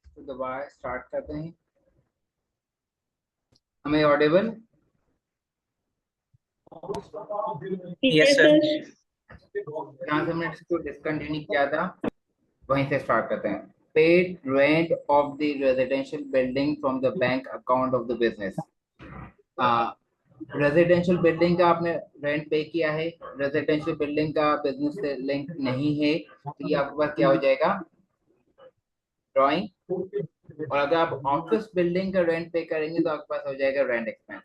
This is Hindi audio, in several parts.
तो दोबारा स्टार्ट करते हैं। हमें ऑडिबल? Yes sir. जहाँ से हमने इसको डिसकंटिन्यू किया था वहीं से स्टार्ट करते हैं। Paid rent of the residential building from the bank account of the business. Residential building का आपने रेंट पे किया है, रेजिडेंशियल बिल्डिंग का बिजनेस से लिंक नहीं है, तो ये आपके पास क्या हो जाएगा? ड्राइंग। और अगर आप ऑफिस बिल्डिंग का रेंट पे करेंगे तो आपके पास हो जाएगा रेंट एक्सपेंस।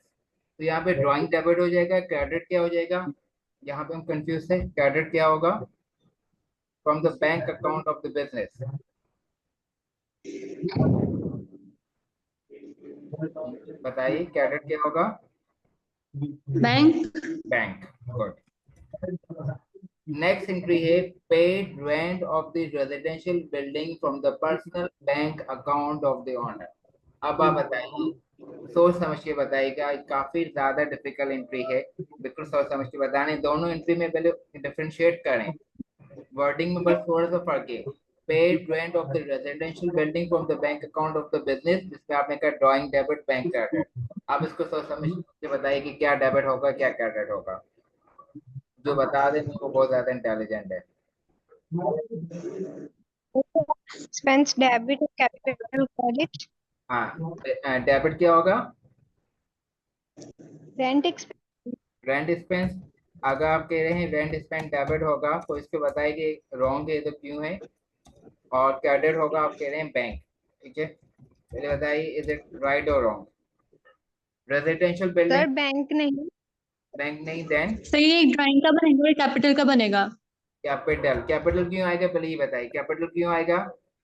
तो यहाँ पे ड्राइंग डेबिट हो जाएगा, क्रेडिट क्या हो जाएगा? यहाँ पे हम कंफ्यूज थे, क्रेडिट क्या होगा? From the bank account of the business. बताइए क्रेडिट क्या होगा? Bank. Bank. Good. Next entry है paid rent of the residential building from the personal bank account of the owner. अब आप बताइए, सोच समझ के बताइएगा, काफी ज्यादा डिफिकल्ट एंट्री है, बिल्कुल सोच समझ के बताने। दोनों एंट्री में पहले डिफरेंशिएट करें, वर्डिंग में बस थोड़ा सा फर्क है। Paid rent of the residential building from the bank account of the business, जिसमें आपने कहा ड्राइंग डेबिट बैंक क्रेडिट। आप इसको सोच समझ के बताइए कि क्या डेबिट होगा क्या क्रेडिट होगा। जो बता दें वो बहुत ज्यादा इंटेलिजेंट है। Expense debit capital credit. हाँ, डेबिट क्या होगा? Rent expense. Rent expense. अगर आप कह रहे हैं रेंट एक्सपेंस डेबिट होगा तो इसको बताइए कि रॉन्ग है तो क्यों है, और क्रेडिट होगा आप कह रहे हैं बैंक। ठीक है, पहले बताइए इज इट राइट और wrong? Residential sir building bank नहीं। बैंक नहीं, देन सर ये ड्राइंग का बनेगा, कैपिटल का बनेगा। कैपिटल। कैपिटल क्यों आएगा पहले ये बताइए, कैपिटल क्यों आएगा,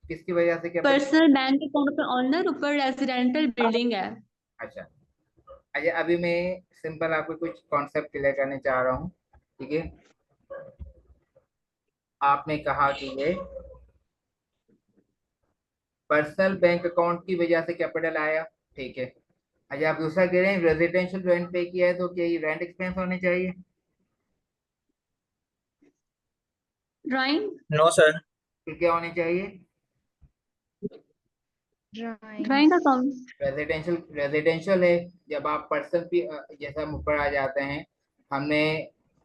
किसकी वजह से कैपिटल? पर्सनल बैंक अकाउंट पे ऑनर, ऊपर रेजिडेंटल बिल्डिंग है। अच्छा अच्छा, अभी मैं सिंपल आपको कुछ कॉन्सेप्ट क्लियर करने चाह रहा हूँ। ठीक है, आपने कहा कि ये पर्सनल बैंक अकाउंट की वजह से कैपिटल आया। ठीक है, अच्छा आप दूसरा कह रहे हैं रेजिडेंशियल रेंट पे किया है तो क्या ये रेंट एक्सपेंस होने चाहिए? ड्राइंग। No sir. फिर क्या होने चाहिए? Drawing account. रेजिडेंशियल रेजिडेंशियल है। जब आप पर्सन भी जैसे हम ऊपर आ जाते हैं, हमने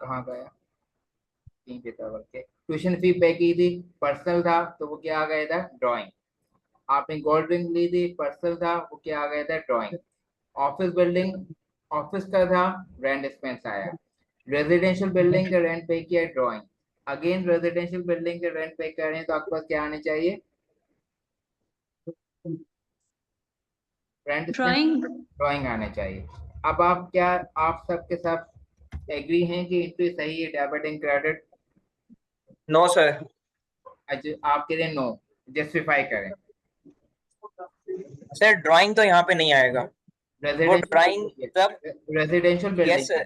कहाँ गया, तीन पेपर के ट्यूशन फी पे की थी, पर्सनल था तो वो क्या आ गया था? ड्राइंग। आपने गोल्ड ड्रिंक ली थी, पर्सनल था, वो क्या आ गया था? ड्राइंग। ऑफिस बिल्डिंग ऑफिस का था, रेंट एक्सपेंस आया। रेजिडेंशियल बिल्डिंग का रेंट पे किया, ड्राइंग। अगेन रेजिडेंशियल बिल्डिंग के रेंट पे कर रहे हैं तो आपके पास क्या आने चाहिए? Rent expense, drawing. ड्राइंग आने चाहिए। अब आप क्या, आप सबके साथ एग्री हैं कि एंट्री सही है debit and credit? No sir. अच्छा आप कह रहे हैं नो, जस्टिफाई करें। सर ड्राइंग तो यहाँ पे नहीं आएगा। वो ड्राइंग तब, रेजिडेंशियल यस बिल्डिंग सर।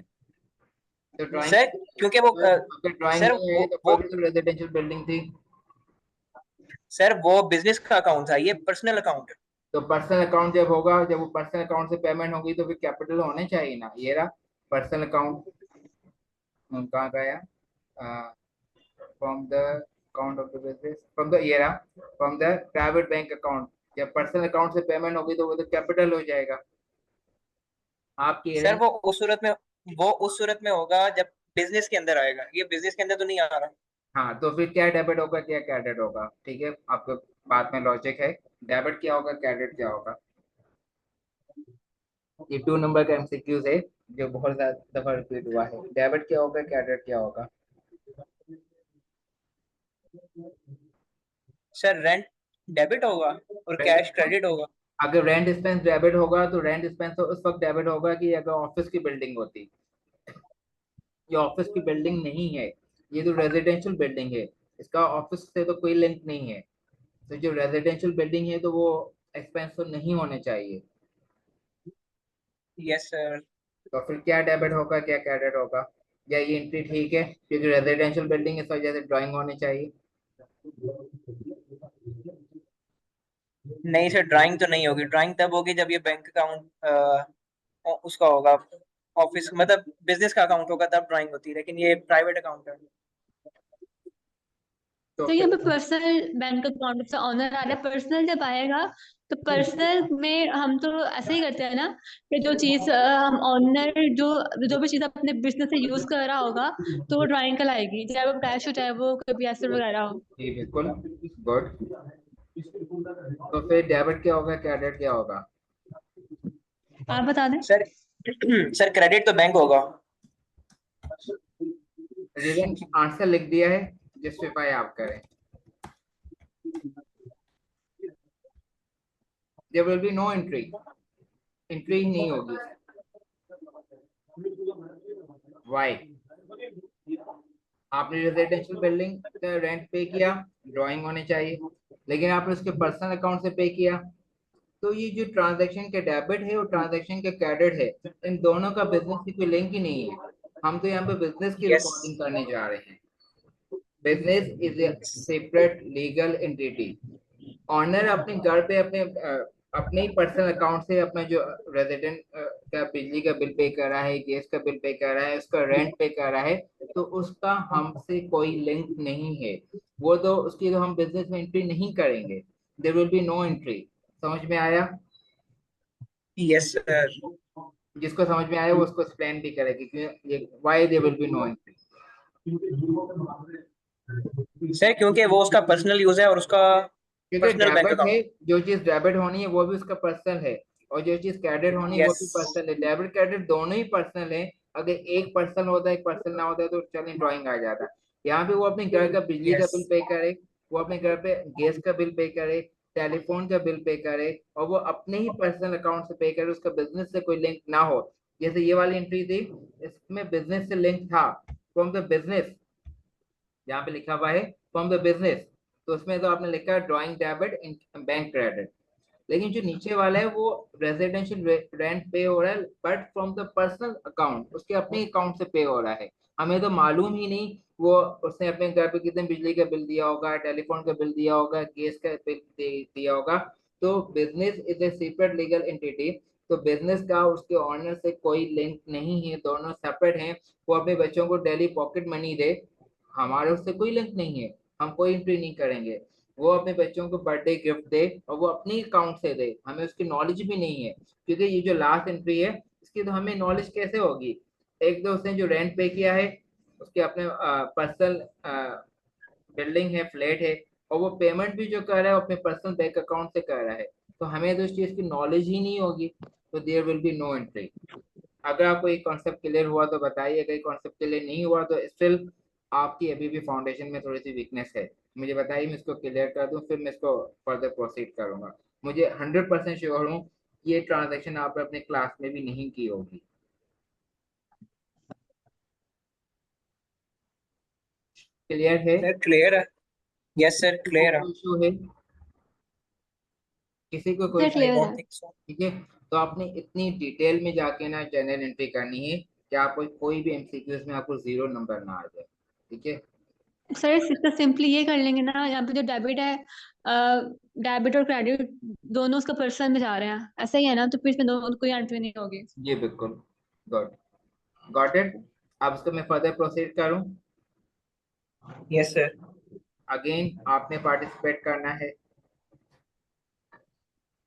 तो ड्राइंग, सर क्योंकि वो अगर ड्राइंग सर नहीं है तो वो कोई भी तो रेजिडेंशियल बिल्डिंग थी। सर वो बिजनेस का अकाउंट था, ये पर्सनल अकाउंट है। तो पर्सनल अकाउंट जब होगा, जब वो पर्सनल अकाउंट से पेमेंट होगी तो फिर कैपिटल होने चाहिए ना। ये रहा पर्सनल अकाउंट, कहाँ गया? From the account of the business, from the, ये रहा from the private bank account. जब पर्सनल अकाउंट से पेमेंट होगी तो वो तो कैपिटल हो जाएगा। आप कह रहे सर हैं वो उस सूरत में होगा जब बिजनेस के अंदर आएगा, ये बिजनेस के अंदर तो नहीं आ रहा। हाँ, तो फिर क्या डेबिट होगा क्या क्रेडिट होगा? ठीक है, आपके बात में लॉजिक है। डेबिट क्या होगा क्रेडिट क्या होगा? ये 2 नंबर का एमसीक्यूज है जो बहुत ज्यादा दफा रिपीट हुआ है। डेबिट क्या होगा क्रेडिट क्या होगा? सर रेंट डेबिट होगा और कैश क्रेडिट होगा। अगर रेंट एक्सपेंस डेबिट होगा तो रेंट एक्सपेंस तो उस वक्त डेबिट होगा कि अगर ऑफिस की बिल्डिंग होती। ये ऑफिस की बिल्डिंग नहीं है, ये तो रेजिडेंशियल बिल्डिंग है, इसका ऑफिस से तो कोई लिंक नहीं है। तो जो रेजिडेंशियल बिल्डिंग है तो वो एक्सपेंस तो नहीं होने चाहिए। Yes sir. तो फिर क्या डेबिट होगा क्या क्रेडिट होगा? या ये एंट्री ठीक है क्योंकि रेजिडेंशियल बिल्डिंग इस वजह से ड्राइंग होनी चाहिए? नहीं सर, ड्राइंग तो नहीं होगी। ड्राइंग तब होगी जब ये बैंक अकाउंट उसका होगा, ऑफिस मतलब बिजनेस का अकाउंट होगा तब ड्राइंग होती है, लेकिन ये प्राइवेट अकाउंट है। तो तो यहाँ पे फिर पर्सनल बैंक अकाउंट से ऑनर आ रहा है, पर्सनल जब आएगा तो पर्सनल में हम तो ऐसे ही करते हैं ना कि जो चीज हम ऑनर जो जो भी चीज अपने बिजनेस से यूज कर रहा होगा तो वो ड्राइंग कहलाएगी, चाहे वो कैश हो चाहे वो कभी एसेट वगैरह हो। जी बिल्कुल, गुड। तो फिर डेबिट क्या होगा, क्रेडिट क्या होगा? आप बता दें। सर सर क्रेडिट तो बैंक होगा। रीजन आंसर लिख दिया है, जस्टिफाई आप करें। There will be no entry, entry ही नहीं होगी। वाई? आपने रेजिडेंशियल बिल्डिंग का रेंट पे किया, ड्राइंग होनी चाहिए, लेकिन आपने उसके पर्सनल अकाउंट से पे किया, तो ये जो ट्रांजैक्शन के डेबिट है और ट्रांजैक्शन के क्रेडिट है, इन दोनों का बिजनेस की कोई लिंक ही नहीं है। हम तो यहाँ पे बिजनेस की यस। रिकॉर्डिंग करने जा रहे हैं। Business is a separate legal entity. Owner अपने घर पे अपने ही पर्सनल अकाउंट से अपना जो रेजिडेंट का बिजली का बिल पे कर रहा है, गैस का बिल पे कर रहा है, उसका रेंट पे कर रहा है, तो उसका हमसे कोई लिंक नहीं है। वो तो उसकी तो हम बिजनेस में एंट्री नहीं करेंगे। There will be no entry. समझ में आया? Yes sir. जिसको समझ में आया वो उसको एक्सप्लेन भी करेगी कि ये why there will be no entry. Sir क्योंकि वो उसका पर्सनल यूज है और उसका क्योंकि पर्सनल बैंक डेबिट है, अकाउंट। जो चीज डेबिट होनी है वो भी उसका पर्सनल है, और जो चीज क्रेडिट होनी है वो यस। भी पर्सनल है। डेबिट क्रेडिट दोनों ही पर्सनल है। अगर एक पर्सनल होता है एक पर्सनल ना होता है तो चलिए ड्राइंग आ जाता है। यहाँ पे वो अपने घर का बिजली का यस। बिल पे करे, वो अपने घर पे गैस का बिल पे करे, टेलीफोन का बिल पे करे, और वो अपने ही पर्सनल अकाउंट से पे करे, उसका बिजनेस से कोई लिंक ना हो। जैसे ये वाली एंट्री थी, इसमें बिजनेस से लिंक था, फ्रॉम द बिजनेस, यहाँ पे लिखा हुआ है फ्रॉम द बिजनेस, तो उसमें तो आपने लिखा है drawing debit in bank credit. लेकिन जो नीचे वाला है वो रेजिडेंशियल रेंट पे हो रहा है, but from the personal account, उसके अपने अकाउंट से पे हो रहा है। हमें तो मालूम ही नहीं वो उसने अपने घर पे कितने बिजली का बिल दिया होगा, टेलीफोन का बिल दिया होगा, गैस का बिल दिया होगा। तो business is a separate legal entity. तो बिजनेस का उसके ऑनर से कोई लिंक नहीं है, दोनों सेपरेट हैं। वो अपने बच्चों को डेली पॉकेट मनी दे, हमारे उससे कोई लिंक नहीं है, हम कोई एंट्री नहीं करेंगे। वो अपने बच्चों को बर्थडे गिफ्ट दे और वो अपनी अकाउंट से दे, हमें उसकी नॉलेज भी नहीं है, क्योंकि ये जो लास्ट एंट्री है इसकी तो हमें नॉलेज कैसे होगी? एक तो उसने जो रेंट पे किया है, उसके अपने पर्सनल बिल्डिंग है, फ्लैट है, और वो पेमेंट भी जो कर रहा है वो अपने पर्सनल बैंक अकाउंट से कर रहा है, तो हमें तो इस चीज की नॉलेज ही नहीं होगी। तो there will be no entry. अगर आपको ये कॉन्सेप्ट क्लियर हुआ तो बताइए, अगर कॉन्सेप्ट क्लियर नहीं हुआ तो स्टिल आपकी अभी भी फाउंडेशन में थोड़ी सी वीकनेस है, मुझे बताइए, मैं इसको क्लियर कर दूं, फिर मैं इसको फर्दर प्रोसीड करूंगा। मुझे 100% श्योर हूँ ये ट्रांजेक्शन आपने अपने क्लास में भी नहीं की होगी। क्लियर है? सर क्लियर है। यस सर किसी को क्लियर है। कोई इशू है? किसी को कोई sir issue? I clear don't है। Think so. ठीक है। तो आपने इतनी डिटेल में जाके ना जनरल एंट्री करनी है कि आपको कोई भी एमसीक्यूज में आपको 0 नंबर ना आ जाए। ठीक है। सर इसका सिंपली ये कर लेंगे ना, यहाँ पे जो डेबिट है, डेबिट और क्रेडिट दोनों उसका पर्सन में जा रहे हैं, ऐसा ही है ना, तो फिर इसमें दोनों कोई एंट्री नहीं होगी। जी बिल्कुल, गॉट गॉट इट। अब इसको मैं फर्दर प्रोसीड करूं? Yes sir. अगेन आपने पार्टिसिपेट करना है।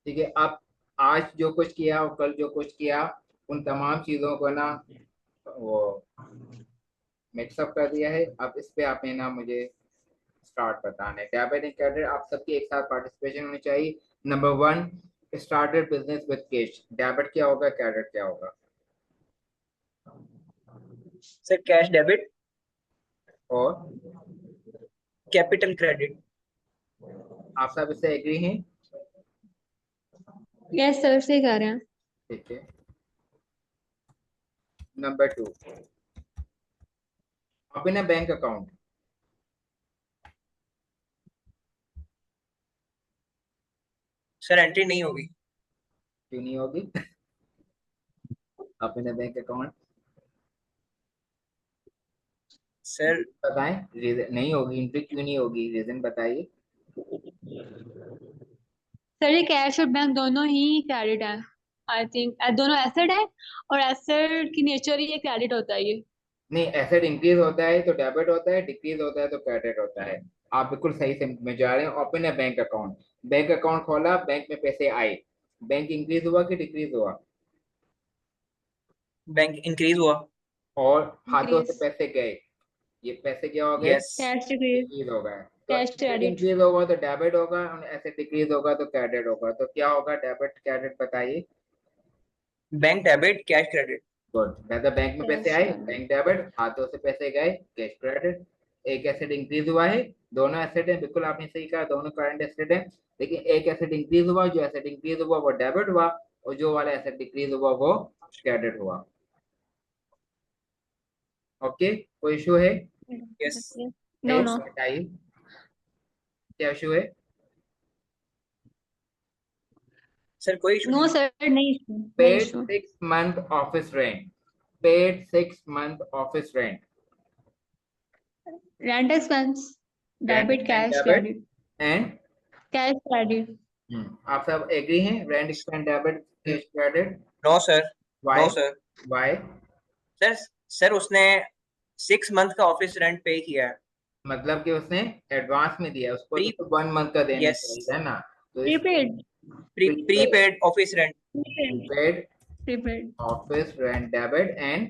ठीक है। आप आज जो कुछ किया और कल जो कुछ किया, उन तमाम चीजों को ना वो मिक्सअप कर दिया है। अब इस पे आपने ना मुझे स्टार्ट बताना है। डेबिट एंड क्रेडिट आप सबकी एक साथ पार्टिसिपेशन होनी चाहिए। Number 1, started business with cash. Debit क्या होगा, क्रेडिट क्या होगा? सर कैश डेबिट, और कैपिटल क्रेडिट। आप सब इससे एग्री हैं? यस सर, सही कह रहे हैं। ठीक है। Number 2, open a bank account. Sir entry नहीं होगी। क्यों नहीं होगी? Open a bank account, sir बताएं रीजन नहीं होगी, एंट्री क्यों नहीं होगी, रीजन बताइए। सर ये कैश और बैंक दोनों ही क्रेडिट है। आई थिंक दोनों एसेट है, और एसेट की नेचर ही क्रेडिट होता है ये। नहीं, एसेट इंक्रीज होता है तो डेबिट होता है, डिक्रीज होता है तो क्रेडिट होता है। आप बिल्कुल सही से में जा रहे हैं। ओपन है बैंक अकाउंट, बैंक अकाउंट खोला, बैंक में पैसे आए, बैंक इंक्रीज हुआ कि डिक्रीज हुआ? बैंक इंक्रीज हुआ। और हाथों से इंक्रीज। पैसे गए, ये पैसे क्या हो गए? यस। Cash decrease. डिक्रीज हो गए। तो कैश एसेट क्रेडिट। इंक्रीज होगा तो डेबिट होगा, और एसेट डिक्रीज होगा तो क्रेडिट होगा। तो क्या होगा डेबिट क्रेडिट बताइए? Bank debit, cash credit. Good. मतलब बैंक में पैसे कैश आए, क्रेडिट। बैंक डेबिट, हाथों से पैसे गए, कैश क्रेडिट। एक एसेट इंक्रीज हुआ है, दोनों एसेट है, बिल्कुल आपने सही कहा, दोनों करंट एसेट है। लेकिन एक एसेट इंक्रीज हुआ, जो एसेट इंक्रीज हुआ वो डेबिट हुआ, और जो वाला एसेट डिक्रीज हुआ वो क्रेडिट हुआ। ओके, कोई इशू है? यस। नो है, नो। बताइए क्या इशू है? सर कोई इशू नो नहीं है। सर, नहीं नहीं paid issue. 6 month office rent, paid 6 month office rent, rent expense. rent debit expense cash debit credit. and cash credit. आप सब एग्री हैं? Rent expense debit, cash credit. No sir. No why? Sir. Why? Sir sir उसने 6 मंथ का ऑफिस रेंट पे किया है। मतलब कि उसने एडवांस में दिया, उसको प्री। तो 1 month का देना यस। चाहिए है ना? तो इस prepaid. Prepaid office rent. Prepaid. prepaid prepaid. office rent debit and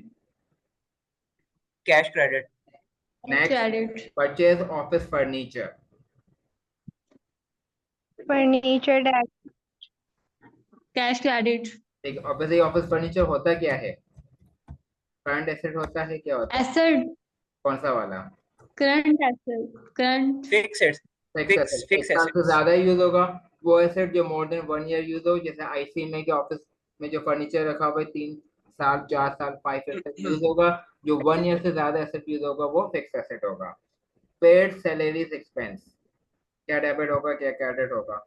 cash credit. next, credit. purchase office furniture। Furniture debt. Cash credit. ठीक, ऑब्वियसली ऑफिस फर्नीचर होता क्या है? करंट एसेट होता है, क्या होता है? एसेट। कौन सा वाला? Current asset. Current. Fix fix fix asset, एक फिक्स साल से एसेट्स। ज्यादा यूज होगा। वो एसेट जो मोर देन 1 year यूज हो, जैसे आईसी में के ऑफिस में जो फर्नीचर रखा हुआ है 3 साल, 4 साल, 5 year तक यूज होगा। जो 1 year से ज्यादा एसेट यूज होगा वो फिक्स एसेट होगा। पेड सैलरीज एक्सपेंस, क्या डेबिट होगा क्या क्रेडिट होगा?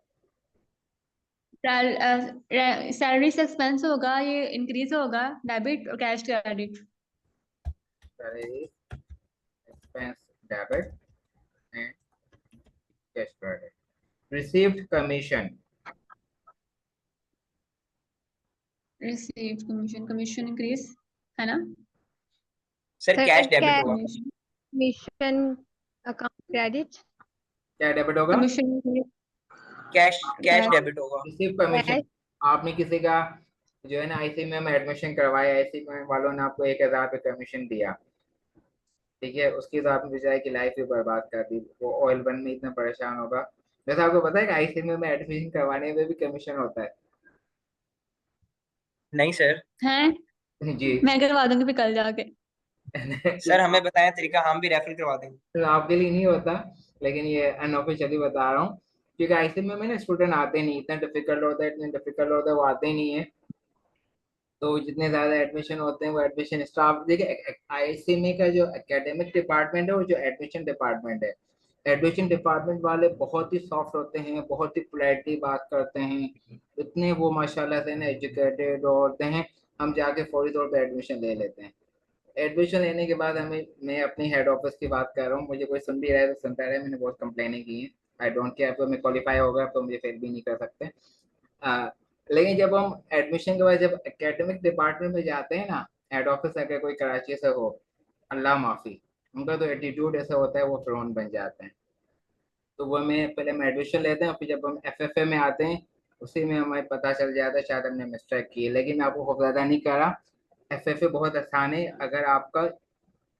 सैलरी एक्सपेंस होगा, ये इंक्रीज होगा। डेबिट और cash credit. Salaries expense debit and cash credit. Received commission, received commission. Commission increase है ना? Sir Sir, cash debit cash होगा। कमीशन। commission account credit. क्या डेबिट होगा? Commission. Cash cash cash. Debit होगा। Receive commission. Cash. आपने किसी का जो है ना आईसी में एडमिशन करवाया, आईसी में वालों ने आपको 1,000 पे कमीशन दिया, ठीक है, उसके हिसाब में बेचारे की लाइफ ही बर्बाद कर दी, वो ऑयल बन में इतना परेशान होगा। वैसे आपको पता है कि आईसी में एडमिशन करवाने में भी कमीशन होता नहीं सर। हैं? है जी। मैं करवा दूंगी फिर कल जाके। सर हमें बताएं तरीका, हम भी रेफर करवा देंगे। तो आपके लिए नहीं होता, लेकिन ये अनऑफिशियली बता रहा हूँ, क्योंकि आईसी में ना स्टूडेंट आते नहीं, इतना डिफिकल्ट होता है, इतने डिफिकल्ट होता है, वो आते ही नहीं है। तो जितने ज्यादा एडमिशन होते हैं वो एडमिशन स्टाफ, देखिए आईसीएमई का जो एकेडमिक डिपार्टमेंट है और जो एडमिशन डिपार्टमेंट है, एडमिशन डिपार्टमेंट वाले बहुत ही सॉफ्ट होते हैं, बहुत ही पोलाइटली बात करते हैं, इतने वो माशाल्लाह से ना एजुकेटेड होते हैं। हम जाके फौरी तौर पे एडमिशन ले लेते हैं। एडमिशन लेने के बाद हमें, मैं अपनी हेड ऑफिस की बात कर रहा हूँ, मुझे कोई सुन भी रहा है तो सुनता रहे, मैंने बहुत कंप्लेनें की हैं। आई डोंट केयर, तो मैं क्वालिफाई होगा तो मुझे फेल भी नहीं कर सकते। हाँ, लेकिन जब हम एडमिशन के बाद जब एकेडमिक डिपार्टमेंट में जाते हैं ना, हेड ऑफिस अगर कोई कराची से हो, अल्लाह माफी, उनका तो एटीट्यूड ऐसा होता है वो फिरौन बन जाते हैं। तो वो हमें पहले हम एडमिशन लेते हैं, फिर जब हम एफएफए में आते हैं उसी में हमें पता चल जाता है शायद हमने मिस्टेक की है। लेकिन मैं आपको खूब ज़्यादा नहीं कह रहा, एफएफए बहुत आसान है अगर आपका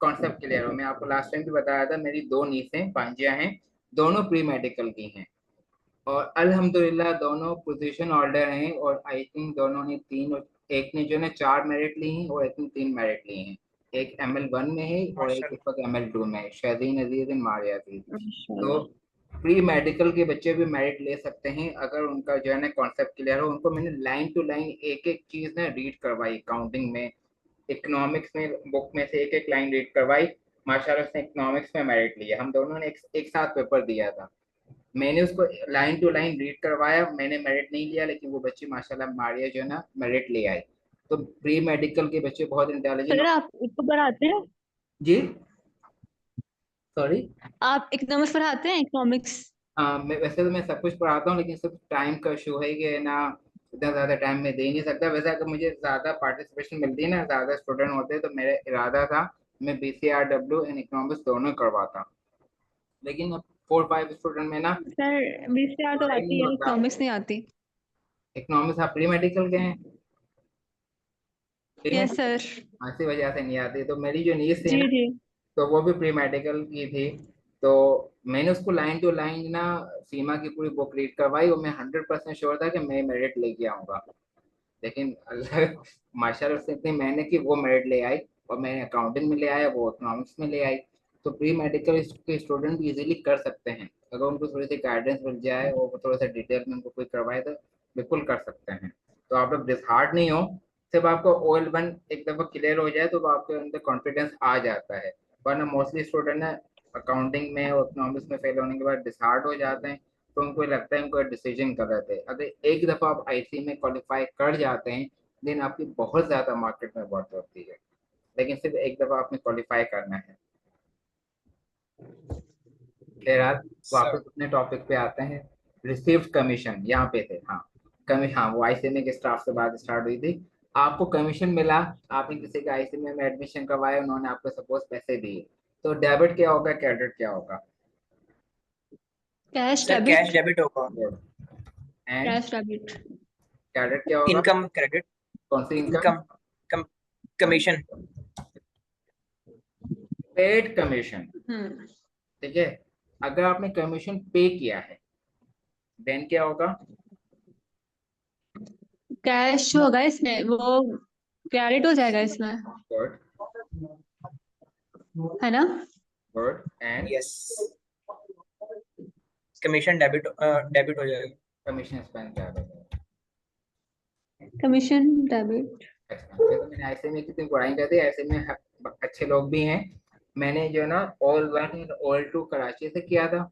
कॉन्सेप्ट क्लियर हो। मैं आपको लास्ट टाइम भी बताया था, मेरी 2 नीसें भांजियां हैं, दोनों प्री मेडिकल की हैं, और अल्हम्दुलिल्लाह दोनों पोजीशन होल्डर हैं, और आई थिंक दोनों ने तीन, एक ने जो है 4 मेरिट ली हैं और एक ने 3 मेरिट ली हैं। एक ML1 में है और एक इस माशाल्लाह। वक्त ML2 में है, शहजीन अजीज इन मारिया थी। तो माशाल्लाह। प्री मेडिकल के बच्चे भी मेरिट ले सकते हैं अगर उनका जो है ना कॉन्सेप्ट क्लियर हो। उनको मैंने लाइन टू लाइन एक एक चीज ना रीड करवाई, काउंटिंग में, इकोनॉमिक्स में बुक में से एक एक लाइन रीड करवाई। माशाल्लाह उसने इकोनॉमिक्स में मेरिट लिया, हम दोनों ने एक साथ पेपर दिया था। मैंने उसको लाइन टू लाइन रीड करवाया, मैंने मेरिट नहीं लिया, लेकिन वो बच्ची माशाल्लाह मारिया जो है ना मेरिट ले आई। तो प्री मेडिकल के बच्चे बहुत इंटेलिजेंट। सर आप इसको पढ़ाते हैं? जी, सॉरी। आप इकोनॉमिक्स पढ़ाते हैं? इकोनॉमिक्स। मैं वैसे तो मैं सब कुछ पढ़ाता हूँ, लेकिन सिर्फ टाइम का इशू है कि ना, इतना ज़्यादा टाइम में दे नहीं सकता। वैसे अगर मुझे ज़्यादा पार्टिसिपेशन मिलती है ना, ज़्यादा स्टूडेंट होते तो मेरा इरादा था मैं BCRW एंड इकोनॉमिक्स दोनों करवाता, लेकिन अब 4-5 स्टूडेंट में ना सर बीसीआर तो टाइम आती नहीं है, होता। इकोनॉमिक्स नहीं आती। इकोनॉमिक्स आप प्री मेडिकल के हैं? Pre yes medical, sir. इसी वजह से नहीं आती। तो मेरी जो नीड्स थी जी ना, जी। तो वो भी प्री मेडिकल की थी। तो मैंने उसको लाइन टू लाइन ना सीमा की पूरी बुक रीड करवाई, और मैं 100% श्योर था कि मैं मेरिट लेके आऊंगा। लेकिन अल्लाह माशाल्लाह से इतनी मेहनत की, वो मेरिट ले आई, और मैंने अकाउंटिंग में ले आया, वो इकोनॉमिक्स में ले आई। तो प्री मेडिकल के स्टूडेंट इजीली कर सकते हैं, अगर उनको थोड़ी सी गाइडेंस मिल जाए और वो थोड़ा सा डिटेल में उनको कोई करवाए तो बिल्कुल कर सकते हैं। तो आप लोग डिसहार्ट नहीं हो, सिर्फ आपको OL1 एक दफ़ा क्लियर हो जाए तो आपके अंदर कॉन्फिडेंस आ जाता है। वरना मोस्टली स्टूडेंट ना अकाउंटिंग में और इकोनॉमिक्स में फेल होने के बाद डिसहार्ट हो जाते हैं, तो उनको लगता है उनको डिसीजन गलत है। अगर एक दफ़ा आप IC में क्वालिफाई कर जाते हैं, देन आपकी बहुत ज़्यादा मार्केट में बढ़त होती है, लेकिन सिर्फ एक दफ़ा आपने क्वालिफाई करना है। बहरहाल सर वापस अपने टॉपिक पे आते हैं। रिसीव्ड कमीशन यहाँ पे थे, हाँ कमी, हाँ वो ICMA के स्टाफ से बात स्टार्ट हुई थी। आपको कमीशन मिला, आपने किसी का ICMA में एडमिशन करवाया, उन्होंने आपको सपोज पैसे दिए, तो डेबिट क्या होगा, क्रेडिट क्या होगा? Cash sir cash debit. Debit होगा। And cash debit. क्रेडिट क्या होगा? Income credit. कौन सी इनकम? इनकम कम कमीशन। Paid commission. हम्म। ठीक है, अगर आपने कमीशन पे किया है देन क्या होगा? कैश होगा इसमें, वो क्रेडिट हो जाएगा इसमें, गुड, है ना? Good. And yes, commission debit debit हो जाएगा। कमीशन एक्सपेंस क्या होगा? Commission debit. एक्सपेंस। तो मैंने ऐसे में कितनी बुराई कर दी, ऐसे में अच्छे लोग भी हैं। मैंने जो ना OL1 OL2 कराची से किया था,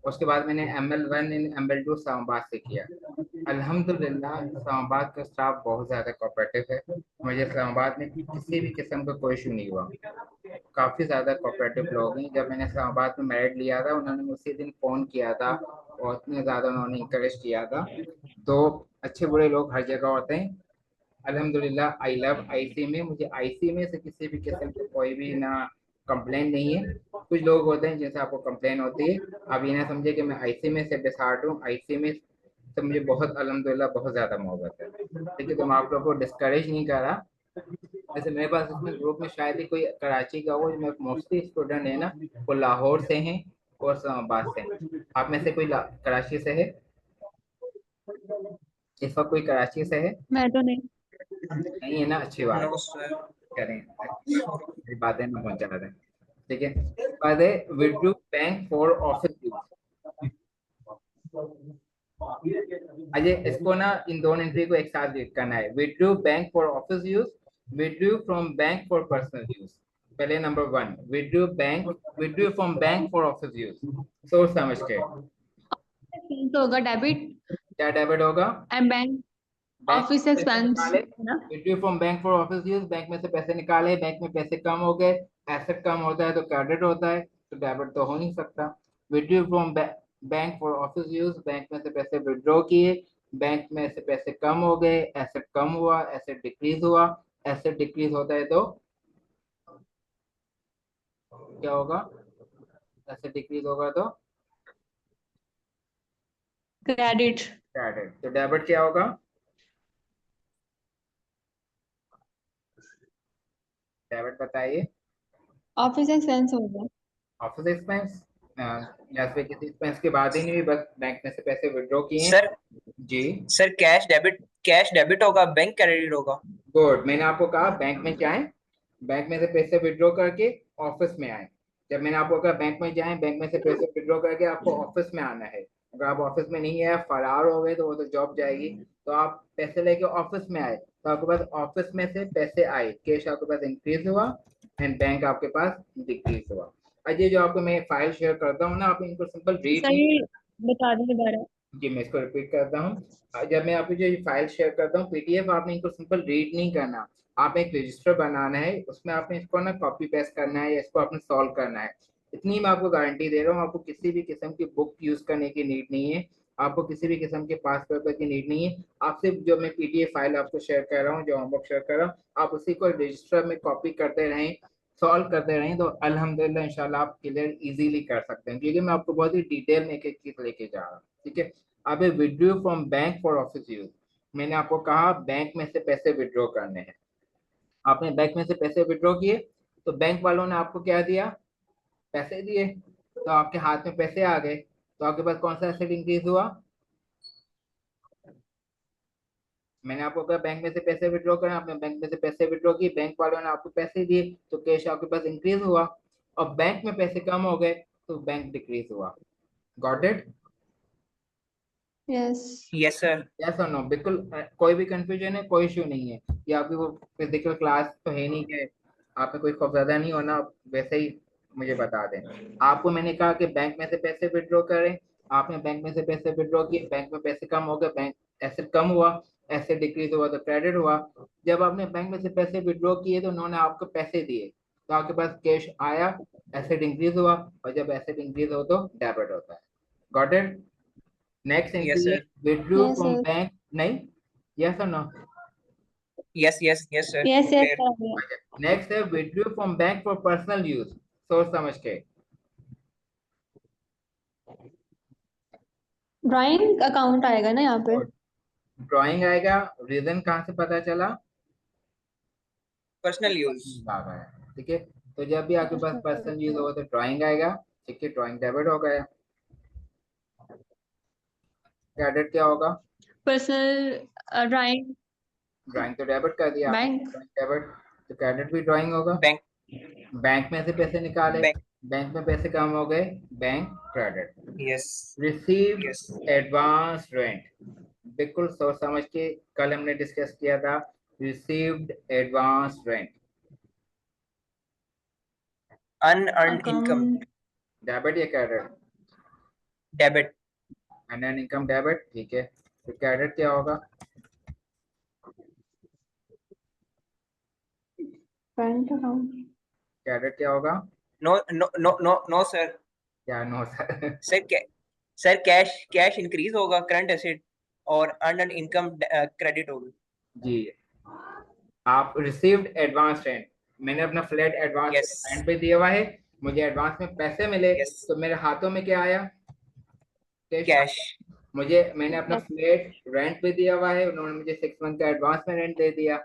उसके बाद मैंने ML1 इन ML2 इस्लामाबाद से किया। अल्हम्दुलिल्लाह इस्लामाबाद का स्टाफ बहुत ज़्यादा कोऑपरेटिव है, मुझे इस्लामाबाद में किसी भी किस्म का कोई इशू नहीं हुआ। काफ़ी ज़्यादा कोऑपरेटिव लोग हैं। जब मैंने इस्लामाबाद में मेरिट लिया था, उन्होंने मुझे दिन फ़ोन किया था और इतने ज़्यादा उन्होंने इंकरेज किया था। तो अच्छे बुरे लोग हर जगह होते हैं। अल्हम्दुलिल्लाह आई लव IC में, मुझे IC में से किसी भी किस्म की कोई भी ना कंप्लेन नहीं है। कुछ लोग होते हैं जिनसे आपको कंप्लेन होती है, आप ये ना समझे कि मैं IC में से डिसहार्ट हूँ। IC में तो मुझे बहुत अल्हम्दुलिल्लाह बहुत ज़्यादा मोहब्बत है, लेकिन तो मैं आप लोगों को डिस्करेज नहीं कर रहा। वैसे मेरे पास इसमें ग्रुप में शायद ही कोई कराची का हो, जो मोस्टली स्टूडेंट है ना वो लाहौर से हैं और इस्लामाबाद से हैं। आप में से कोई कराची से है? इस वक्त कोई कराची से है? मैं तो नहीं। नहीं है ना, अच्छी बात नो है। सर। करें, मेरी बातें ना पहुंचा दें। ठीक है, बाद है withdrew bank for office use. Ajay इसको ना इन दोनों एंट्री को एक साथ रीड करना है। Withdrew bank for office use, withdrew from bank for personal use. पहले number 1, withdrew bank, withdrew from bank for office use, सोच समझ के। तो होगा डेबिट क्या डेबिट होगा? एंड बैंक बैंक ऑफिस में पैसे एक्सपेंस, निकाले, है ना? Withdrew from bank for office use, bank में से पैसे निकाले, बैंक में पैसे कम हो गए, एसेट कम होता है तो क्रेडिट होता है, तो डेबिट तो हो नहीं सकता। Withdrew from bank for office use, bank में से पैसे विड्रॉ किए, बैंक में से पैसे कम हो गए, एसेट कम हुआ, एसेट डिक्रीज हुआ, एसेट डिक्रीज होता है तो क्या होगा? एसेट डिक्रीज होगा तो क्रेडिट। क्रेडिट। तो डेबिट क्या होगा? डेबिट बताइए। ऑफिस एक्सपेंस होगा। ऑफिस एक्सपेंस, या फिर किसी एक्सपेंस की बात ही नहीं हुई, बस बैंक में से पैसे विड्रॉ किए। सर जी, सर कैश डेबिट होगा, बैंक क्रेडिट होगा। गुड। मैंने आपको कहा बैंक में जाएं, बैंक में से पैसे विड्रॉ करके ऑफिस में आए। जब मैंने आपको कहा बैंक में जाएं, बैंक में से पैसे विड्रॉ करके आपको ऑफिस में आना है। अगर आप ऑफिस में नहीं आए, फरार हो गए, तो वो तो जॉब जाएगी। तो आप पैसे लेके ऑफिस में आए, तो आपके पास ऑफिस में से पैसे आए, कैश आपके पास इंक्रीज हुआ एंड बैंक आपके पास डिक्रीज हुआ। अजय जो आपको मैं फाइल शेयर करता हूँ ना, आप इनको सिंपल रीड नहीं, सही बता दें दोबारा। जी मैं इसको रिपीट करता हूँ। जब मैं आपको जो फाइल शेयर करता हूँ PDF, आपने इनको सिंपल रीड नहीं करना, आप एक रजिस्टर बनाना है, उसमें आपने इसको ना कॉपी पेस्ट करना है या इसको आपने सॉल्व करना है। इतनी मैं आपको गारंटी दे रहा हूँ, आपको किसी भी किस्म की बुक यूज करने की नीड नहीं है। आपको किसी भी किस्म के पास पेपर की नीड नहीं है। आप सिर्फ जो मैं पीडीएफ फाइल आपको शेयर कर रहा हूँ, जो होमवर्क शेयर कर रहा हूँ, आप उसी को रजिस्टर में कॉपी करते रहें, सॉल्व करते रहें, तो अल्हम्दुलिल्लाह इंशाल्लाह आप क्लियर इजीली कर सकते हैं, क्योंकि मैं आपको बहुत ही डिटेल में एक एक चीज लेके जा रहा हूँ। ठीक है। अब withdraw from bank for office use, मैंने आपको कहा बैंक में से पैसे विड्रॉ करने हैं। आपने बैंक में से पैसे विड्रॉ किए, तो बैंक वालों ने आपको क्या दिया? पैसे दिए, तो आपके हाथ में पैसे आ गए, तो आपके पास कौन सा एसेट इंक्रीज हुआ? मैंने आपको कहा बैंक में से पैसे विड्रॉ करें, आपने बैंक में से पैसे विड्रॉ किए, बैंक वालों ने आपको पैसे दिए, तो कैश आपके पास इंक्रीज हुआ। और बैंक में पैसे कम हो गए, तो बैंक डिक्रीज हुआ। Got it? Yes. Yes sir. Yes और नो? बिल्कुल कोई भी कंफ्यूजन है? कोई इशू नहीं है? ये आपकी वो फिजिकल क्लास तो है नहीं कि आपने कोई खौफजदा नहीं होना, वैसे ही मुझे बता दें। आपको मैंने कहा कि बैंक में से पैसे विड्रॉ करें, आपने बैंक में से पैसे विड्रॉ किए, बैंक में पैसे कम हो गए, बैंक एसेट कम हुआ, एसेट डिक्रीज हुआ तो क्रेडिट हुआ। जब आपने बैंक में से पैसे विड्रॉ किए, तो उन्होंने आपको पैसे दिए, तो आपके पास कैश आया, एसेट इंक्रीज हुआ, और जब एसेट इंक्रीज हो तो डेबिट होता है। Got it? Next yes entry है sir. Withdraw yes from sir. Bank. नहीं? यस और no? Yes yes yes sir. Yes yes clear. Sir. Next है withdraw from bank for personal use. सोच समझ के। ड्राइंग अकाउंट आएगा ना यहाँ पे? ड्राइंग आएगा। रीजन कहाँ से पता चला? Personal use. आ गया। ठीक है। तो जब भी आपके पास पर्सनल यूज होगा तो ड्राइंग आएगा। ठीक है, ड्राइंग डेबिट हो गया। क्रेडिट क्या होगा? पर्सनल ड्राइंग ड्राइंग तो डेबिट कर दिया आपने, बैंक। ड्राइंग डेबिट, तो क्रेडिट भी ड्राइंग होगा। बैंक। बैंक में से पैसे निकाले, बैंक। बैंक में पैसे कम हो गए, bank credit. Yes. Received yes. Advance rent, बिल्कुल सोच समझ के, कल हमने डिस्कस किया था। Received advance rent, unearned income. Account. Debit या credit? Debit. Unearned income debit. ठीक है, तो क्रेडिट क्या होगा? Bank account. क्रेडिट क्या होगा? No no no no no sir. क्या no sir? Sir sir cash cash increase होगा करंट एसेट, और अनअर्न्ड इनकम क्रेडिट होगी। जी, आप रिसीव्ड एडवांस रेंट, मैंने अपना फ्लैट एडवांस यस। रेंट पे दिया हुआ है, मुझे एडवांस में पैसे मिले, यस। तो मेरे हाथों में क्या आया? Cash cash. आया। मैंने अपना फ्लैट रेंट पे दिया हुआ है, उन्होंने मुझे 6 मंथ का एडवांस में रेंट दे दिया।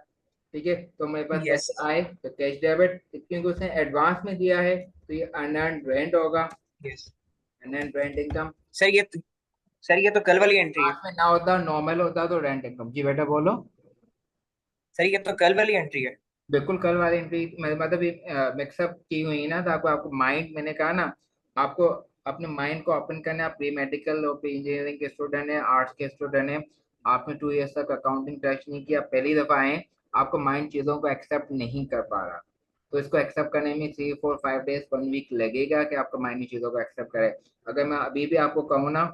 ठीक है, तो मेरे पास यस। पैसे आए, तो कैश डेबिट, क्योंकि उसने एडवांस में दिया है, तो ये अनअर्न्ड रेंट होगा। Yes. Unearned rent income. Sir ये तो कल वाली एंट्री है। एडवांस में ना होता, नॉर्मल होता तो रेंट इनकम। जी बेटा बोलो। सर ये तो कल वाली एंट्री है। बिल्कुल कल वाली एंट्री, मतलब मिक्सअप की हुई है ना, तो आपको आपको माइंड, मैंने कहा ना, आपको अपने माइंड को ओपन करना है। आप प्री मेडिकल और प्री इंजीनियरिंग के स्टूडेंट हैं, आर्ट्स के स्टूडेंट हैं, आपने 2 इयर्स तक अकाउंटिंग टच नहीं किया, पहली दफा आए, आपको माइंड चीजों को एक्सेप्ट नहीं कर पा रहा, तो इसको एक्सेप्ट करने में 3 4 5 डेज 1 वीक लगेगा कि आपका माइंड इन चीजों को एक्सेप्ट करे। अगर मैं अभी भी आपको कहूँ ना,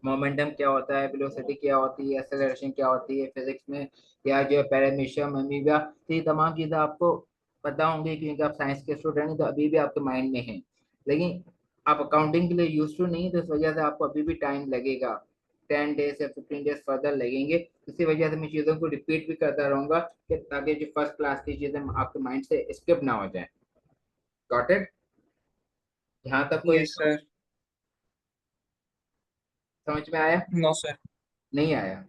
मोमेंटम क्या होता है, वेलोसिटी क्या होती है, एक्सेलरेशन क्या होती है फिजिक्स में, या जो पैरामीशियम अमीबा, तो ये तमाम चीज़ें आपको पता होंगी, क्योंकि आप साइंस के स्टूडेंट हैं, तो अभी भी आपके माइंड में है। लेकिन आप अकाउंटिंग के लिए यूज टू नहीं, तो इस वजह से आपको अभी भी टाइम लगेगा, 10 डेज या 15 डेज फर्दर लगेंगे। इसी वजह से मैं चीज़ों को रिपीट भी करता रहूंगा, कि ताकि जो फर्स्ट क्लास की चीज़ें आपके माइंड से स्किप ना हो जाए। Got it? यहाँ तक कोई यस सर। समझ में आया? No sir. नहीं आया?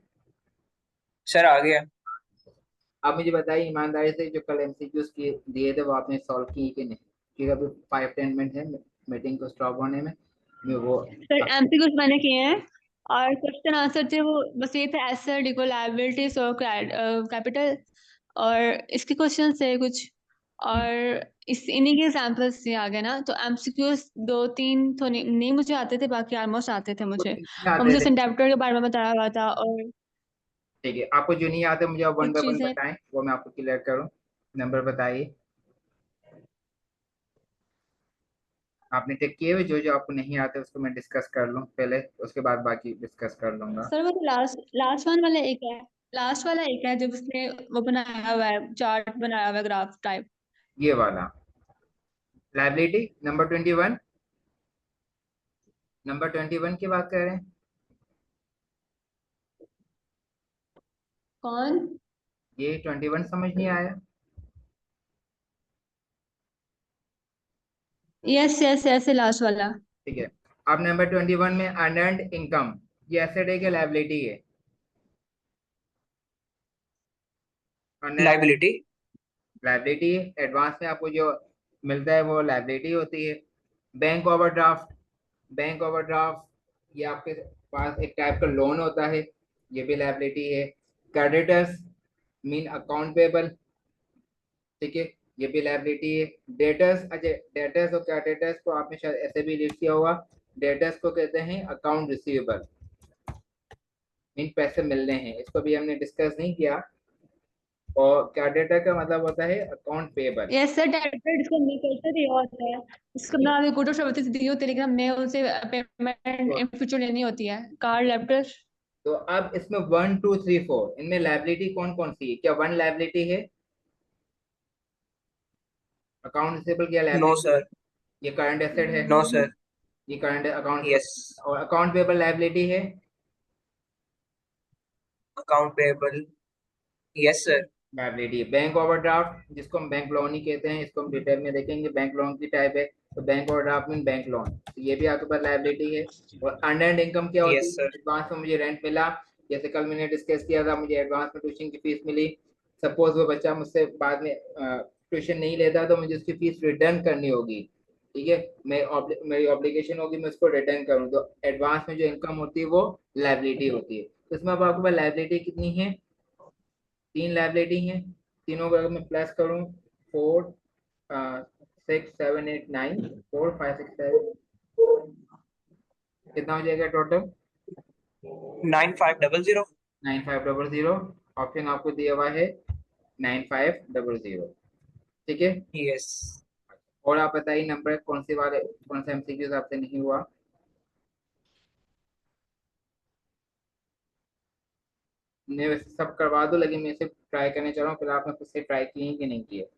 सर आ गया। आप मुझे बताइए ईमानदारी से, जो कल एमसीक्यूज दिए थे वो आपने सॉल्व किए कि नहीं? क्योंकि अभी 5 10 मिनट है मीटिंग को स्टॉप होने में, मैं वो सर एमसीक्यूज मैंने किए हैं, और क्वेश्चन आंसर थे वो बस ये थे, एसेट इक्वल लायबिलिटीज और कैपिटल, और इसके क्वेश्चन थे कुछ, और इस इन्हीं के एग्जांपल्स से आ गए ना। तो एमसीक्यूज 2 3 तो नहीं मुझे आते थे, बाकी ऑलमोस्ट आते थे मुझे, और आते मुझे थे। सिंडेप्टर के बारे में बताया हुआ था, और ठीक है, आपको जो नहीं आते मुझे आप वन कुछ बाय वन चीजें। बताएं, वो मैं आपको क्लियर करूं। नंबर बताइए, आपने टिक किए हुए, जो जो आपको नहीं आते उसको मैं डिस्कस कर लूं पहले, उसके बाद बाकी डिस्कस कर लूंगा। सर वो लास्ट लास्ट वन वाला एक है, लास्ट वाला एक है जब उसने वो बनाया हुआ है, चार्ट बनाया हुआ है ग्राफ टाइप। ये वाला लाइबिलिटी नंबर 21, नंबर 21 की बात कर रहे हैं। कौन? ये 21 समझ नहीं आया? यस यस यस, लास्ट वाला। ठीक है। अब नंबर 21 में अर्नड इनकम, ये एसेट है कि लायबिलिटी है? लाइबिलिटी। लायबिलिटी। एडवांस में आपको जो मिलता है वो लायबिलिटी होती है। बैंक ओवरड्राफ्ट, बैंक ओवरड्राफ्ट ये आपके पास एक टाइप का लोन होता है, ये भी लायबिलिटी है। क्रेडिटर्स मीन अकाउंट पेबल, ठीक है, ये भी लायबिलिटी है। डेटर्स, अच्छा डेटर्स और क्रेडिटर्स को आपने शायद ऐसे भी लिख किया होगा। डेटर्स को कहते हैं अकाउंट रिसीवेबल, मीन पैसे मिलने हैं, इसको भी हमने डिस्कस नहीं किया। और क्रेडिटर का मतलब होता है account payable. Yes sir, debit इसको नहीं कहते थे होता है। इसको ना अभी गुड शब्द से दी होती है, लेकिन हमें उनसे पेमेंट इन फ्यूचर लेनी होती है। Card letter. तो अब इसमें 1 2 3 4 इनमें लायबिलिटी कौन कौन सी है? क्या वन लायबिलिटी है? अकाउंट रिसीवेबल क्या नो लायबिलिटी? सर। ये करंट एसेट है, नो सर। ये करंट अकाउंट। यस। और अकाउंट पेबल लायबिलिटी है। Account payable. Yes sir. Liability. Bank overdraft जिसको हम बैंक लोन ही कहते हैं, इसको हम डिटेल में देखेंगे, बैंक लोन की टाइप है। तो bank overdraft mean bank loan, तो ये भी आपके पास लायबिलिटी है। और अर्नड इनकम क्या होती यस है? सर। एडवांस में मुझे रेंट मिला, जैसे कल मैंने डिस्कस किया था, मुझे एडवांस में ट्यूशन की फीस मिली। सपोज वो बच्चा मुझसे बाद में ट्यूशन नहीं लेता तो मुझे उसकी फीस रिटर्न करनी होगी, ठीक है, मेरी ऑब्लिगेशन होगी, मैं उसको रिटर्न करूँ। तो एडवांस में जो इनकम होती है वो लायबिलिटी होती है। तो इसमें अब आपके पास लायबिलिटी कितनी है? 3 लायबिलिटी हैं। तीनों को अगर मैं प्लस करूं, 4 6 7 8 9, 4 5 6 7, कितना हो जाएगा टोटल? 9500। 9500। ऑप्शन आपको दिया हुआ है 9500, ठीक है। यस और आप बताइए नंबर कौन से वाले, कौन सा एमसीक्यूज आपसे नहीं हुआ? मैं वैसे सब करवा दो, लेकिन मैं सिर्फ ट्राई करने चल रहा हूँ, फिर आपने खुद से ट्राई किए कि नहीं किए,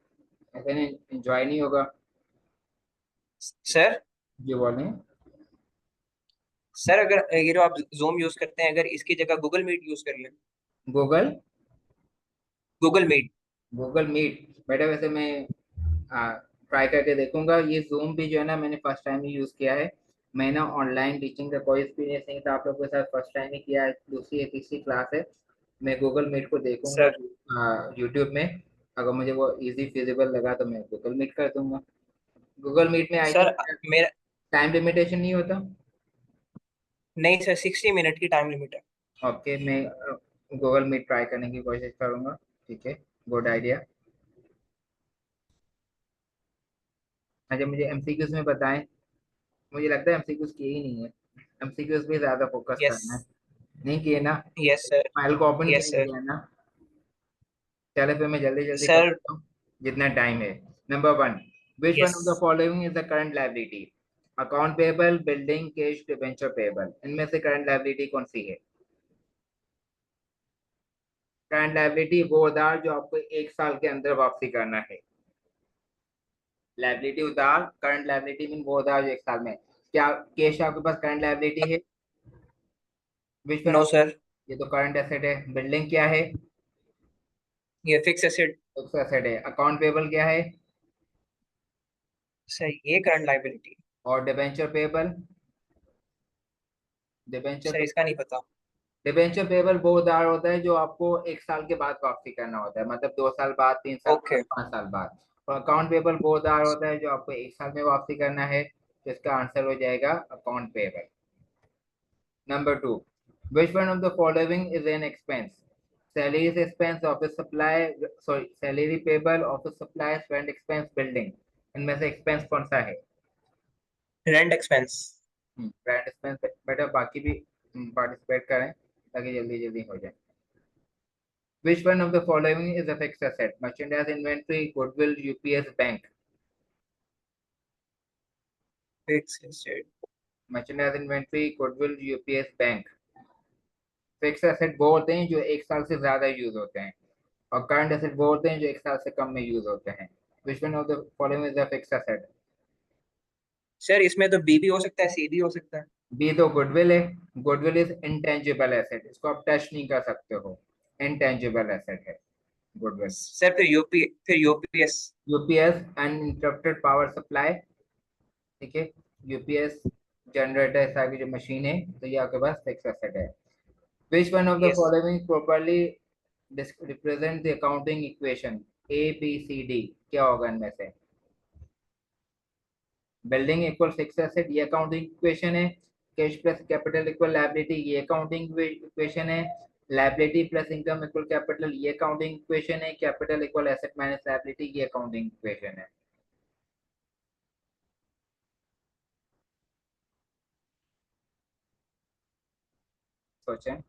ऐसे नहीं एंजॉय नहीं होगा। सर। जो बोले। सर अगर ये जो आप जूम यूज करते हैं, अगर इसकी जगह गूगल मीट यूज कर लें। Google, Google meet. Google meet बेटा, वैसे मैं ट्राई करके देखूंगा। ये जूम भी जो है ना, मैंने फर्स्ट टाइम ही यूज किया है। मैं ना ऑनलाइन टीचिंग का कोई एक्सपीरियंस नहीं था, आप लोगों के साथ फर्स्ट टाइम ही किया है, दूसरी या तीसरी क्लास है। मैं गूगल मीट को देखूंगा सर। यूट्यूब में, अगर मुझे वो इजी फिजिबल लगा तो मैं गूगल मीट कर दूंगा। गूगल मीट में आई सर थिंक मेरा। टाइम लिमिटेशन नहीं होता। नहीं सर, 60 मिनट की टाइम लिमिट है। ओके, मैं गूगल मीट ट्राई करने की कोशिश करूंगा, ठीक है, गुड आइडिया। अच्छा मुझे एमसीक्यूज में बताएं, मुझे लगता है एमसीक्यूज किए ही नहीं है, एमसीक्यूज पे ज्यादा फोकस यस। करना है। नहीं किए ना? Yes sir. फाइल को ओपन यस किया सर। किया है ना? चलो फिर मैं जल्दी जल्दी कर सर। देता हूँ जितना टाइम है। Number 1, which one yes of the following is the current liability? Account payable, building, cash, debenture payable, इनमें से करंट लायबिलिटी कौन सी है? करंट लायबिलिटी वो उधार जो आपको 1 साल के अंदर वापसी करना है। लायबिलिटी उधार, करंट लायबिलिटी मीन वो उधार जो 1 साल में। क्या कैश आपके पास करंट लायबिलिटी है? Which one no of, sir. ये तो करंट एसेट है। बिल्डिंग क्या है? ये फिक्स एसेट। फिक्स एसेट है। अकाउंट पेबल क्या है? सर ये करंट लाइबिलिटी। और डिबेंचर पेबल, डिबेंचर सर इसका पेबल, नहीं पता। डिबेंचर पेबल वो उधार होता है जो आपको 1 साल के बाद वापसी करना होता है, मतलब 2 साल बाद, 3 साल बाद, ओके। 5 साल बाद। और अकाउंट पेबल वो उधार होता है जो आपको 1 साल में वापसी करना है, तो इसका आंसर हो जाएगा account payable. Number 2, which one of the following is an expense? Salary is expense, office supply, sorry, salary payable, office supplies, rent expense, building, इनमें से एक्सपेंस कौन सा है? Rent expense. Rent expense. बेटा बाकी भी पार्टिसिपेट करें ताकि जल्दी जल्दी हो जाए। Which one of the following is a fixed asset? Merchandise, inventory, goodwill, UPS, bank. Fix asset. Merchandise, inventory, goodwill, UPS, bank. Fix asset वो होते हैं जो 1 साल से ज्यादा यूज होते हैं, और करंट एसेट वो होते हैं जो 1 साल से कम में यूज होते हैं। Which one of the following is a fixed asset? Sir इसमें तो बी भी हो सकता है, सी भी हो सकता है। बी तो गुडविल है। गुडविल इज इंटेंजिबल एसेट, इसको आप टच नहीं कर सकते हो। इनटेंजिबल एसेट है। गुडविल। सर फिर UPS. UPS uninterrupted power supply, ठीक है। यूपीएस जनरेटर ऐसा की जो मशीन है, तो ये आपके पास फिक्स एसेट है। Which one of the yes following properly represent the accounting equation A B C D, क्या होगा इनमें से? बिल्डिंग इक्वल फिक्स एसेट, ये अकाउंटिंग इक्वेशन है। Cash plus capital equal liability, ये अकाउंटिंग इक्वेशन है। Liability plus income equal capital, ये अकाउंटिंग इक्वेशन है। Capital equal asset minus liability, ये अकाउंटिंग इक्वेशन है। सोचें।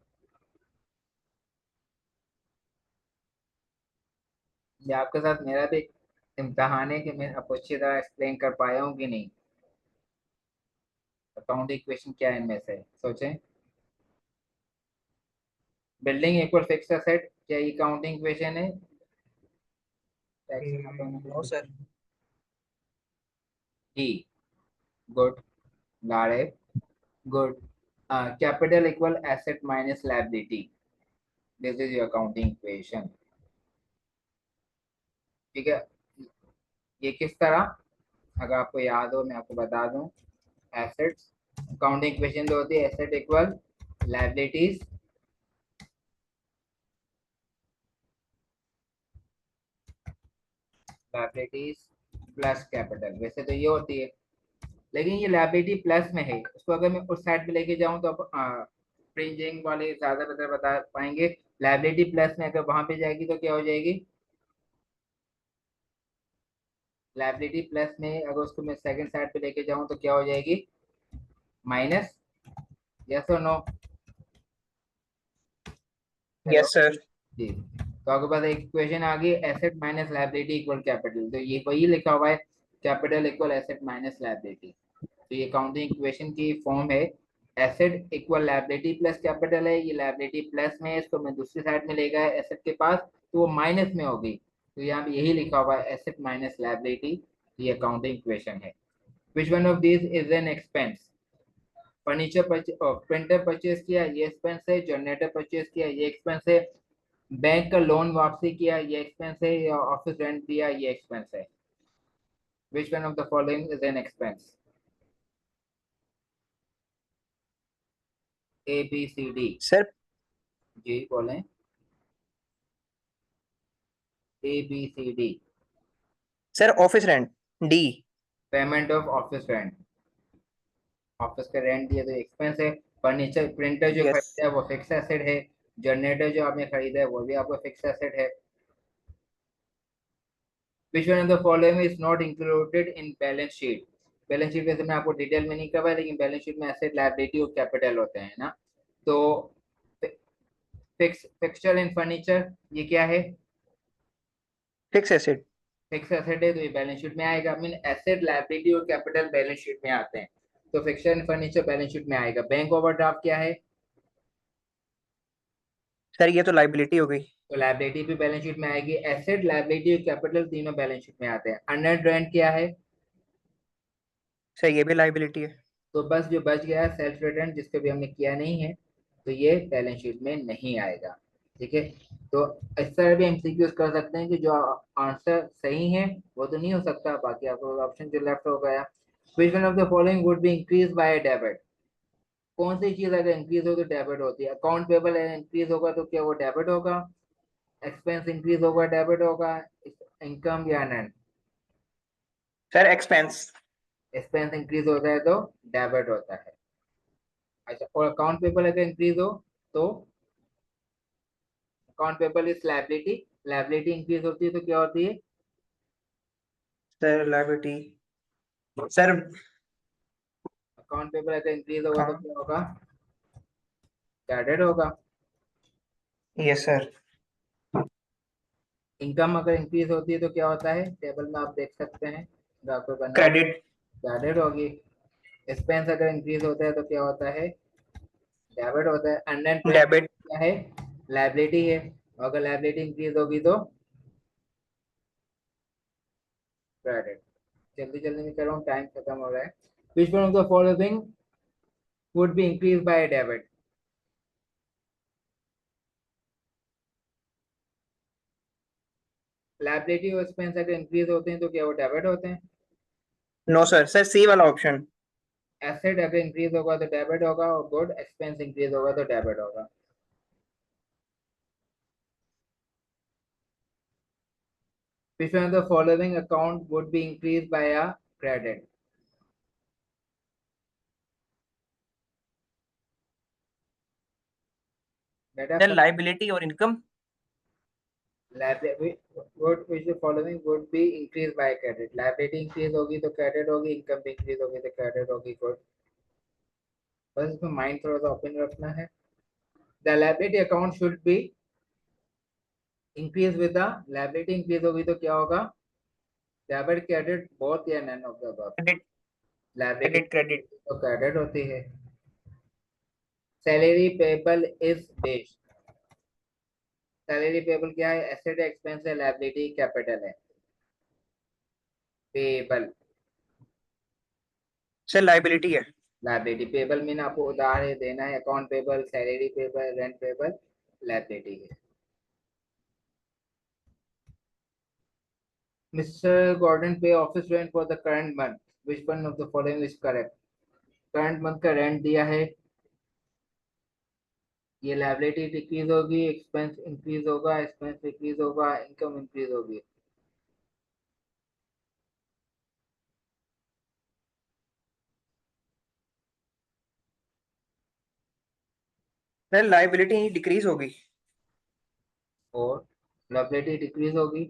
ये आपके साथ मेरा भी इम्तहान है कि मैं आपको अच्छी तरह एक्सप्लेन कर पाया हूँ कि नहीं। अकाउंटिंग इक्वेशन क्या है इनमें से, सोचें। बिल्डिंग इक्वल फिक्स एसेट, क्या ये अकाउंटिंग इक्वेशन है? No sir. डी। गुड। लाड़े। Good. Capital equal asset minus liability, this is your accounting equation, ठीक है। ये किस तरह, अगर आपको याद हो मैं आपको बता दूं। एसेट्स, अकाउंटिंग इक्वेशन जो होती है, asset equal liabilities liabilities plus capital, वैसे तो ये होती है, लेकिन ये लायबिलिटी प्लस में है। उसको अगर मैं उस साइड पे लेके जाऊं तो प्रिंटिंग वाले ज्यादा बेहतर बता पाएंगे। लायबिलिटी प्लस में अगर वहां पे जाएगी तो क्या हो जाएगी? लायबिलिटी प्लस में अगर उसको मैं सेकंड साइड पे लेके जाऊं तो क्या हो जाएगी? माइनस। यस और नो? Hello yes sir. जी। तो आपके पास एक इक्वेशन आ गई, asset minus liability equal capital, तो ये वही लिखा हुआ है, capital equal asset minus liability. तो ये अकाउंटिंग इक्वेशन की फॉर्म है। Asset equal liability plus capital है, ये लायबिलिटी प्लस में है, इसको मैं दूसरी साइड में ले गया एसेट के पास, तो वो माइनस में होगी, तो यहाँ पे यही लिखा हुआ है एसेट माइनस लायबिलिटी, ये अकाउंटिंग इक्वेशन है। Which one of this is an expense? Furniture printer purchase किया, ये एक्सपेंस है। जनरेटर परचेज किया, ये एक्सपेंस है। बैंक का लोन वापसी किया, ये एक्सपेंस है। या ऑफिस रेंट दिया, ये एक्सपेंस है। Which one of the following is an expense? A B C D. Sir ji बोलें। A B C D. Sir office rent D. Payment of office rent, office का रेंट दिया तो एक्सपेंस है। फर्नीचर प्रिंटर जो यस खरीदा है वो फिक्स एसेट है। जनरेटर जो आपने खरीदा है वो भी आपका फिक्स एसेट है। Which one of the following is not included in balance sheet? Balance sheet वैसे मैं आपको डिटेल में नहीं करवाया, लेकिन बैलेंस शीट में एसेट लायबिलिटी और कैपिटल होते हैं ना। तो फिक्सचर एंड फर्नीचर, ये क्या है? Fix asset. फिक्स एसेट है, तो ये बैलेंस शीट में आएगा। मीन एसेट लायबिलिटी और कैपिटल बैलेंस शीट में आते हैं, तो fixture and furniture balance sheet में आएगा। बैंक ओवरड्राफ्ट क्या है? सर ये तो लाइबिलिटी हो गई। तो लायबिलिटी भी बैलेंस शीट में आएगी। एसेट लायबिलिटी और कैपिटल तीनों बैलेंस शीट में आते हैं। अननेट रेंट क्या है? सर ये भी लाइबिलिटी है। तो बस जो बच गया सेल्फ रिटर्न, जिसको भी हमने किया नहीं है, तो ये बैलेंस शीट में नहीं आएगा, ठीक है। तो इस तरह भी एमसीक्यूज कर सकते हैं कि जो आंसर सही है वो तो नहीं हो सकता, बाकी आपको ऑप्शन जो लेफ्ट हो गया। विच one of the following would be increase by debit? कौन सी चीज अगर इंक्रीज हो तो डेबिट होती है? अकाउंट पेबल इंक्रीज होगा तो क्या वो डेबिट होगा? एक्सपेंस इंक्रीज होगा डेबिट होगा? इनकम या none? Sir expense. Expense increase होता है तो डेबिट होता है। अच्छा, और अकाउंट पेबल अगर इंक्रीज हो तो account payable is liability, liability increase होती है तो क्या होती है? Sir liability. Sir account payable अगर इंक्रीज होगा तो हाँ क्या होगा? क्रेडिट होगा। Yes sir. इनकम अगर इंक्रीज होती है तो क्या होता है? टेबल में आप देख सकते हैं, ग्राफ बना हो, क्रेडिट। क्रेडिट होगी। एक्सपेंस अगर इंक्रीज होता है तो क्या होता है? डेबिट होता है। अननेट रेंट डेबिट। क्या है? लायबिलिटी है, और अगर लायबिलिटी इंक्रीज होगी तो क्रेडिट। जल्दी जल्दी में कर रहा हूँ, टाइम खत्म हो रहा है। Which one of the following would be increase by debit? Liability और एक्सपेंस अगर इंक्रीज होते हैं तो क्या वो डेबिट होते हैं? नो सर, सर सी वाला ऑप्शन। एसेट अगर इंक्रीज होगा तो डेबिट होगा, और गुड एक्सपेंस इंक्रीज होगा तो डेबिट होगा। Which one of the following account would be increased by a credit? Sir liability और income. Liability, what which the following would be increased by credit? Liability increase होगी तो credit होगी, income भी increase होगी तो credit होगी, good। बस इसमें माइंड थोड़ा सा ओपन रखना है। The liability account should be increase with the liability increase होगी तो क्या होगा? Debit credit both या none of the above? Credit, Liability credit. तो credit होती है। Salary payable is based। Salary payable क्या है? एसेट है, एक्सपेंस है, लायबिलिटी कैपिटल है? पेबल। सर लाइबिलिटी है। लायबिलिटी। पेबल मीन आपको उधार है, देना है, account payable, salary payable, rent payable, liability है। मिस्टर गॉर्डन पे office rent for the current month, which one of the following is correct? Current month का रेंट दिया है, ये लायबिलिटी डिक्रीज होगी, एक्सपेंस इंक्रीज होगा, एक्सपेंस डिक्रीज होगा, इनकम इंक्रीज होगी। सर लाइबिलिटी डिक्रीज होगी। और लायबिलिटी डिक्रीज होगी।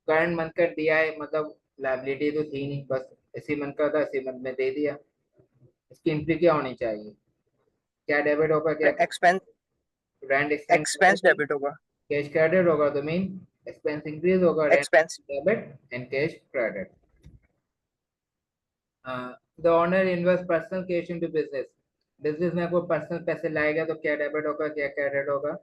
करंट मंथ का दिया है, मतलब लायबिलिटी तो थी नहीं, बस इसी मंथ का था, इसी मंथ में दे दिया। इसकी एंट्री क्या होनी चाहिए? क्या डेबिट होगा, क्या expense, rent expense expense debit होगा। कैश क्रेडिट होगा, तो मीन एक्सपेंस इंक्रीज होगा, rent expense. Debit and cash credit. The owner invest personal cash into business, business में आपको पर्सनल पैसे लाएगा तो क्या डेबिट होगा, क्या क्रेडिट होगा?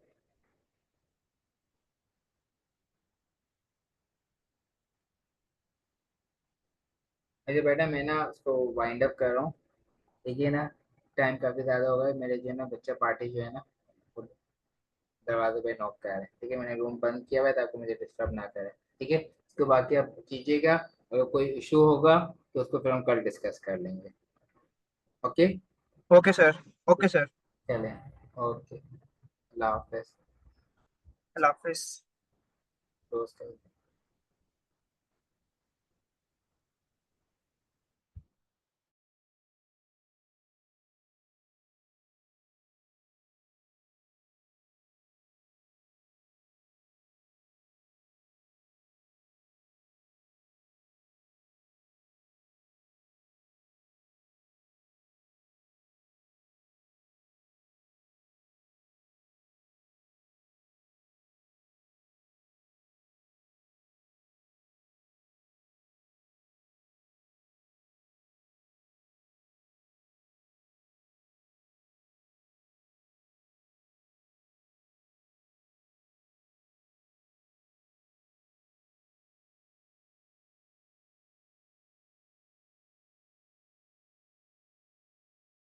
अरे बेटा मैं ना उसको वाइंड अप कर रहा हूँ, ठीक है ना? टाइम काफी ज्यादा हो गया, मेरे जो है ना बच्चा पार्टी जो है ना वो दरवाजे पे नॉक कर रहे हैं, ठीक है? मैंने रूम बंद किया हुआ है ताकि मुझे डिस्टर्ब ना करे, ठीक है? उसके बाकी आप कीजिएगा, अगर कोई इशू होगा तो उसको फिर हम कल डिस्कस कर लेंगे। Okay? Okay sir, okay sir. चलें, ओके, अल्लाह हाफिज अल्लाह हाफिज। दोस्त।